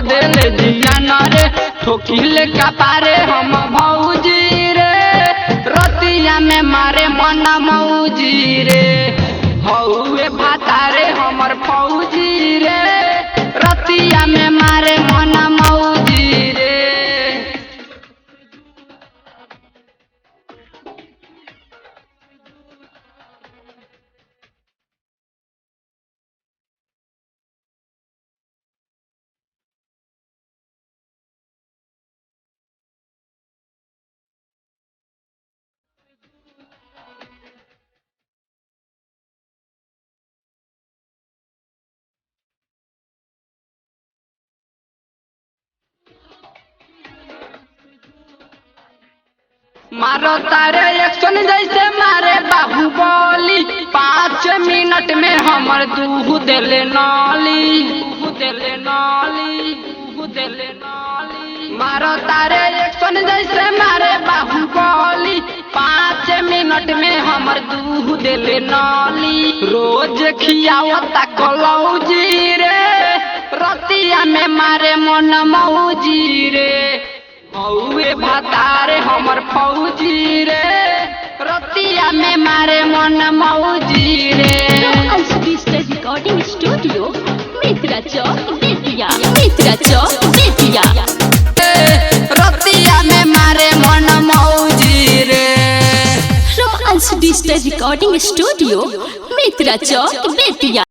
देले जिया न रे ठोकिले कपारे हम भौजी रे रतिया में मारे मन मौजी रे हौवे भातारे हमर फौजी रे रतिया में मारे मन मौजी रे। मारो तारे एक्शन जैसे मारे बाहुबली 5 मिनट में हमर दूध देले नाली मारो तारे एक्शन जैसे मारे बाहुबली 5 मिनट में हमर दूध देले नाली रोज खियावता कलौजी रे रतिया में मारे मन मौजी रे हौवे भातारे हमर फौजी रे रतिया में मारे मन मौजी रे। रिकॉर्डिंग स्टूडियो मित्रा चौक बेतिया रतिया में मारे मन मौजी रे। रोमांस डिजिटल रिकॉर्डिंग स्टूडियो मित्रा चौक बेतिया।